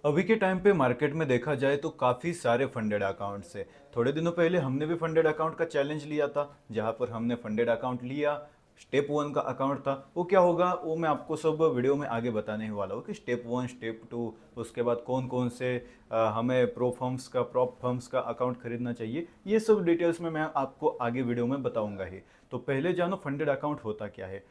अभी के टाइम पे मार्केट में देखा जाए तो काफ़ी सारे फंडेड अकाउंट्स है। थोड़े दिनों पहले हमने भी फंडेड अकाउंट का चैलेंज लिया था, जहां पर हमने फंडेड अकाउंट लिया। स्टेप वन का अकाउंट था, वो क्या होगा वो मैं आपको सब वीडियो में आगे बताने वाला हूँ कि स्टेप वन, स्टेप टू, उसके बाद कौन कौन से हमें प्रॉप फर्म्स का अकाउंट खरीदना चाहिए, ये सब डिटेल्स में मैं आपको आगे वीडियो में बताऊंगा ही। तो पहले जानो फंडेड अकाउंट होता क्या है।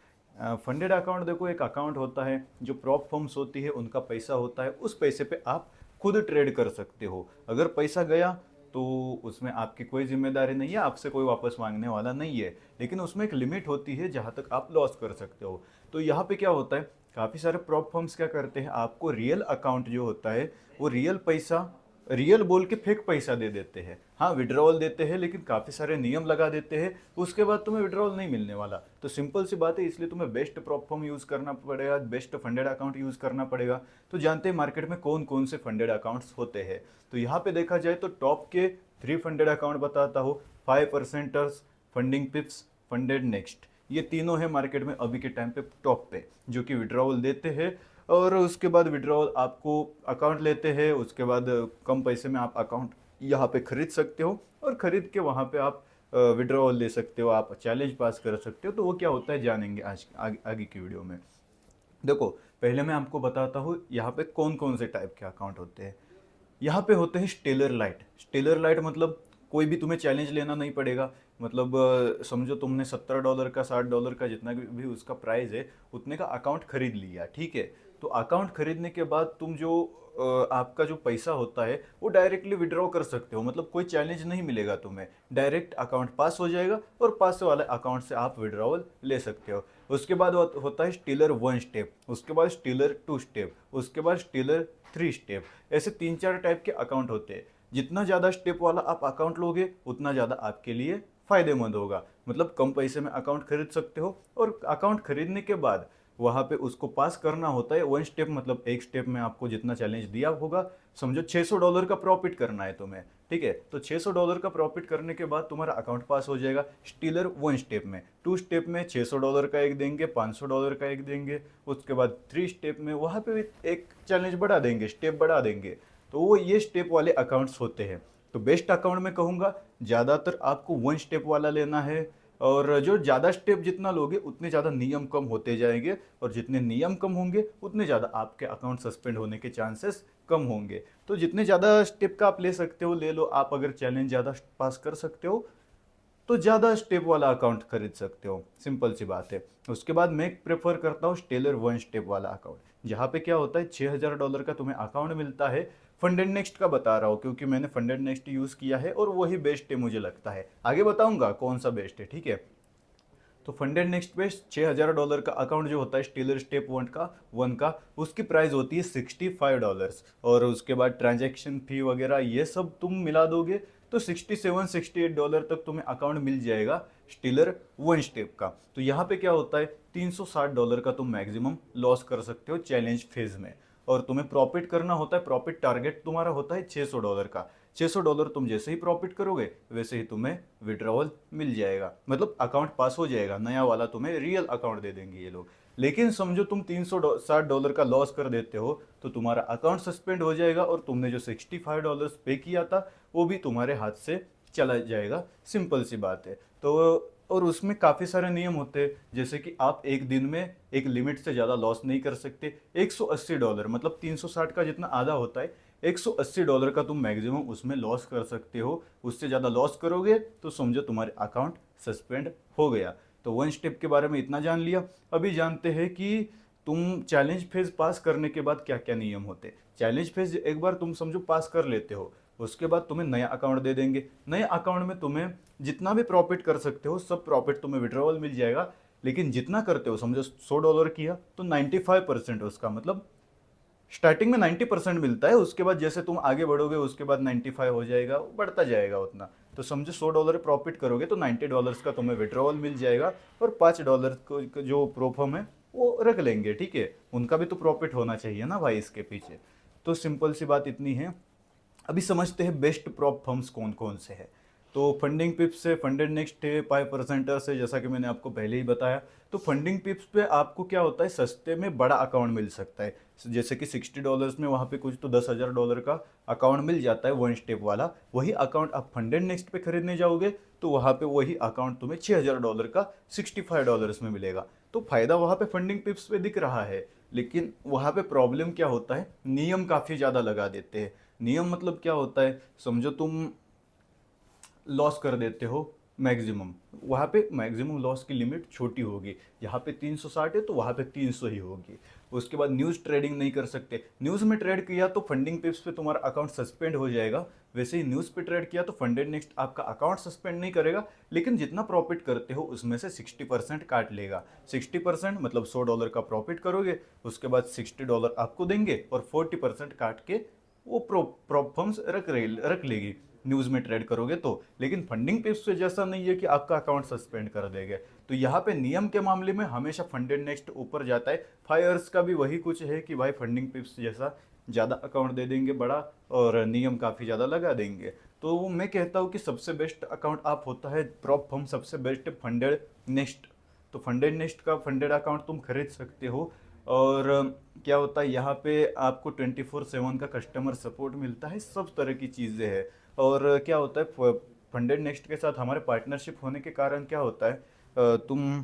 फंडेड अकाउंट देखो, एक अकाउंट होता है जो प्रॉप फर्म्स होती है, उनका पैसा होता है, उस पैसे पे आप खुद ट्रेड कर सकते हो। अगर पैसा गया तो उसमें आपकी कोई जिम्मेदारी नहीं है, आपसे कोई वापस मांगने वाला नहीं है, लेकिन उसमें एक लिमिट होती है जहां तक आप लॉस कर सकते हो। तो यहाँ पे क्या होता है, काफ़ी सारे प्रॉप फर्म्स क्या करते हैं, आपको रियल अकाउंट जो होता है वो रियल पैसा, रियल बोल के फेक पैसा दे देते हैं। हाँ, विड्रॉवल देते हैं, लेकिन काफ़ी सारे नियम लगा देते हैं, उसके बाद तुम्हें विड्रॉवल नहीं मिलने वाला। तो सिंपल सी बात है, इसलिए तुम्हें बेस्ट प्रॉप फर्म यूज़ करना पड़ेगा, बेस्ट फंडेड अकाउंट यूज़ करना पड़ेगा। तो जानते हैं मार्केट में कौन कौन से फंडेड अकाउंट्स होते हैं। तो यहाँ पे देखा जाए तो टॉप के 3 फंडेड अकाउंट बताता हूँ। 5%ers, फंडिंग पिप्स, फंडेड नेक्स्ट, ये तीनों है मार्केट में अभी के टाइम पे टॉप पे, जो कि विड्रॉवल देते हैं। और उसके बाद विड्रॉवल आपको अकाउंट लेते हैं, उसके बाद कम पैसे में आप अकाउंट यहाँ पे खरीद सकते हो, और खरीद के वहाँ पे आप विड्रॉवल ले सकते हो, आप चैलेंज पास कर सकते हो। तो वो क्या होता है जानेंगे आज आगे की वीडियो में। देखो, पहले मैं आपको बताता हूँ यहाँ पे कौन कौन से टाइप के अकाउंट होते हैं। यहाँ पे होते हैं स्टेलर लाइट। स्टेलर लाइट मतलब कोई भी तुम्हें चैलेंज लेना नहीं पड़ेगा। मतलब समझो तुमने $70 का, $60 का, जितना भी उसका प्राइस है, उतने का अकाउंट खरीद लिया, ठीक है। तो अकाउंट खरीदने के बाद तुम जो आपका जो पैसा होता है वो डायरेक्टली विड्रॉ कर सकते हो। मतलब कोई चैलेंज नहीं मिलेगा तुम्हें, डायरेक्ट अकाउंट पास हो जाएगा और पास वाले अकाउंट से आप विड्रॉवल ले सकते हो। उसके बाद होता है स्टीलर 1 स्टेप, उसके बाद स्टीलर 2 स्टेप, उसके बाद स्टीलर 3 स्टेप। ऐसे 3-4 टाइप के अकाउंट होते हैं। जितना ज़्यादा स्टेप वाला आप अकाउंट लोगे उतना ज़्यादा आपके लिए फ़ायदेमंद होगा। मतलब कम पैसे में अकाउंट खरीद सकते हो, और अकाउंट खरीदने के बाद वहाँ पे उसको पास करना होता है 1 स्टेप। मतलब एक स्टेप में आपको जितना चैलेंज दिया होगा, समझो $600 का प्रॉफिट करना है तुम्हें, ठीक है। तो $600 का प्रॉफिट करने के बाद तुम्हारा अकाउंट पास हो जाएगा स्टीलर 1 स्टेप में। 2 स्टेप में $600 का एक देंगे, $500 का एक देंगे। उसके बाद 3 स्टेप में वहाँ पे भी एक चैलेंज बढ़ा देंगे, स्टेप बढ़ा देंगे। तो वो ये स्टेप वाले अकाउंट्स होते हैं। तो बेस्ट अकाउंट में कहूँगा ज़्यादातर आपको 1 स्टेप वाला लेना है। और जो ज़्यादा स्टेप जितना लोगे उतने ज़्यादा नियम कम होते जाएंगे, और जितने नियम कम होंगे उतने ज़्यादा आपके अकाउंट सस्पेंड होने के चांसेस कम होंगे। तो जितने ज़्यादा स्टेप का आप ले सकते हो ले लो। आप अगर चैलेंज ज़्यादा पास कर सकते हो तो ज़्यादा स्टेप वाला अकाउंट खरीद सकते हो, सिंपल सी बात है। उसके बाद मैं प्रेफर करता हूँ स्टेलर 1 स्टेप वाला अकाउंट, जहाँ पे क्या होता है $6000 का तुम्हें अकाउंट मिलता है। फंडेड नेक्स्ट का बता रहा हूँ क्योंकि मैंने फंडेड नेक्स्ट यूज़ किया है और वही बेस्ट है मुझे लगता है। आगे बताऊंगा कौन सा बेस्ट है, ठीक है। तो फंडेड नेक्स्ट पे $6000 का अकाउंट जो होता है स्टीलर स्टेप वन का उसकी प्राइस होती है $65। और उसके बाद ट्रांजैक्शन फी वगैरह ये सब तुम मिला दोगे तो $67-68 तक तुम्हें अकाउंट मिल जाएगा स्टीलर 1 स्टेप का। तो यहाँ पे क्या होता है, $360 का तुम मैक्सिमम लॉस कर सकते हो चैलेंज फेज में, और तुम्हें प्रॉफिट करना होता है। प्रॉफिट टारगेट तुम्हारा होता है $600 का। $600 तुम जैसे ही प्रॉफिट करोगे वैसे ही तुम्हें विड्रॉवल मिल जाएगा, मतलब अकाउंट पास हो जाएगा, नया वाला तुम्हें रियल अकाउंट दे देंगे ये लोग। लेकिन समझो तुम $360 का लॉस कर देते हो तो तुम्हारा अकाउंट सस्पेंड हो जाएगा, और तुमने जो $65 पे किया था वो भी तुम्हारे हाथ से चला जाएगा, सिंपल सी बात है। तो और उसमें काफ़ी सारे नियम होते हैं, जैसे कि आप एक दिन में एक लिमिट से ज़्यादा लॉस नहीं कर सकते। $180 मतलब 360 का जितना आधा होता है, $180 का तुम मैक्सिमम उसमें लॉस कर सकते हो। उससे ज़्यादा लॉस करोगे तो समझो तुम्हारे अकाउंट सस्पेंड हो गया। तो 1 स्टेप के बारे में इतना जान लिया। अभी जानते हैं कि तुम चैलेंज फेज पास करने के बाद क्या क्या नियम होते हैं। चैलेंज फेज एक बार तुम समझो पास कर लेते हो, उसके बाद तुम्हें नया अकाउंट दे देंगे। नए अकाउंट में तुम्हें जितना भी प्रॉफिट कर सकते हो सब प्रॉफिट तुम्हें विड्रॉवल मिल जाएगा। लेकिन जितना करते हो, समझो $100 किया तो 95% उसका, मतलब स्टार्टिंग में 90% मिलता है। उसके बाद जैसे तुम आगे बढ़ोगे उसके बाद 95 हो जाएगा, बढ़ता जाएगा उतना। तो समझो $100 प्रॉफिट करोगे तो $90 का तुम्हें विड्रॉवल मिल जाएगा, और $5 को जो प्रोफर्म है वो रख लेंगे, ठीक है। उनका भी तो प्रॉफिट होना चाहिए ना भाई इसके पीछे। तो सिंपल सी बात इतनी है। अभी समझते हैं बेस्ट प्रॉप फर्म्स कौन कौन से हैं। तो फंडिंग पिप्स है, फंडेड नेक्स्ट है, 5%ers है, जैसा कि मैंने आपको पहले ही बताया। तो फंडिंग पिप्स पे आपको क्या होता है, सस्ते में बड़ा अकाउंट मिल सकता है। जैसे कि $60 में वहाँ पे कुछ तो $10,000 का अकाउंट मिल जाता है वन स्टेप वाला। वही अकाउंट आप फंडेड नेक्स्ट पे खरीदने जाओगे तो वहाँ पे वही अकाउंट तुम्हें $6,000 का $65 में मिलेगा। तो फायदा वहाँ पे फंडिंग पिप्स पे दिख रहा है, लेकिन वहाँ पे प्रॉब्लम क्या होता है, नियम काफ़ी ज़्यादा लगा देते हैं। नियम मतलब क्या होता है, समझो तुम लॉस कर देते हो मैक्सिमम, वहाँ पे मैक्सिमम लॉस की लिमिट छोटी होगी। यहाँ पे 360 है तो वहाँ पे 300 ही होगी। उसके बाद न्यूज़ ट्रेडिंग नहीं कर सकते। न्यूज़ में ट्रेड किया तो फंडिंग पिप्स पे तुम्हारा अकाउंट सस्पेंड हो जाएगा। वैसे ही न्यूज़ पे ट्रेड किया तो फंडेड नेक्स्ट आपका अकाउंट सस्पेंड नहीं करेगा, लेकिन जितना प्रॉफिट करते हो उसमें से 60% काट लेगा। 60% मतलब $100 का प्रॉफिट करोगे, उसके बाद $60 आपको देंगे और 40% काट के वो प्रॉप फर्म्स रख लेगी न्यूज़ में ट्रेड करोगे तो। लेकिन फंडिंग पे उससे जैसा नहीं है कि आपका अकाउंट सस्पेंड कर देंगे। तो यहाँ पे नियम के मामले में हमेशा फंडेड नेक्स्ट ऊपर जाता है। फायर्स का भी वही कुछ है कि भाई फंडिंग पिप्स जैसा ज़्यादा अकाउंट दे देंगे बड़ा, और नियम काफ़ी ज़्यादा लगा देंगे। तो मैं कहता हूँ कि सबसे बेस्ट अकाउंट आप होता है प्रॉप फर्म, सबसे बेस्ट फंडेड नेक्स्ट। तो फंडेड नेक्स्ट का फंडेड अकाउंट तुम खरीद सकते हो। और क्या होता है यहाँ पे आपको 24/7 का कस्टमर सपोर्ट मिलता है, सब तरह की चीज़ें हैं। और क्या होता है फंडेड नेक्स्ट के साथ हमारे पार्टनरशिप होने के कारण क्या होता है, तुम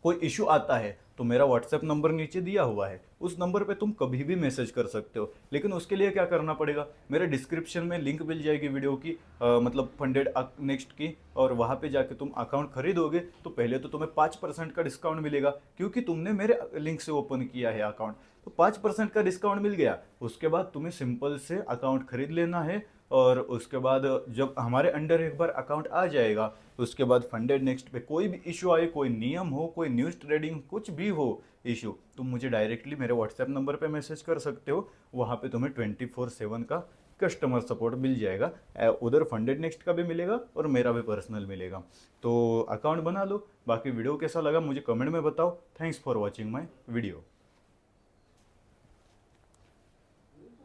कोई इशू आता है तो मेरा व्हाट्सएप नंबर नीचे दिया हुआ है, उस नंबर पे तुम कभी भी मैसेज कर सकते हो। लेकिन उसके लिए क्या करना पड़ेगा, मेरे डिस्क्रिप्शन में लिंक मिल जाएगी वीडियो की, मतलब फंडेड नेक्स्ट की, और वहाँ पे जाके तुम अकाउंट खरीदोगे तो पहले तो तुम्हें 5% का डिस्काउंट मिलेगा, क्योंकि तुमने मेरे लिंक से ओपन किया है अकाउंट। तो 5% का डिस्काउंट मिल गया। उसके बाद तुम्हें सिंपल से अकाउंट खरीद लेना है, और उसके बाद जब हमारे अंडर एक बार अकाउंट आ जाएगा, उसके बाद फंडेड नेक्स्ट पे कोई भी इशू आए, कोई नियम हो, कोई न्यूज़ ट्रेडिंग कुछ भी हो इशू, तुम मुझे डायरेक्टली मेरे व्हाट्सएप नंबर पे मैसेज कर सकते हो। वहाँ पे तुम्हें 24/7 का कस्टमर सपोर्ट मिल जाएगा। उधर फंडेड नेक्स्ट का भी मिलेगा और मेरा भी पर्सनल मिलेगा। तो अकाउंट बना लो। बाकी वीडियो कैसा लगा मुझे कमेंट में बताओ। Thanks for watching my video.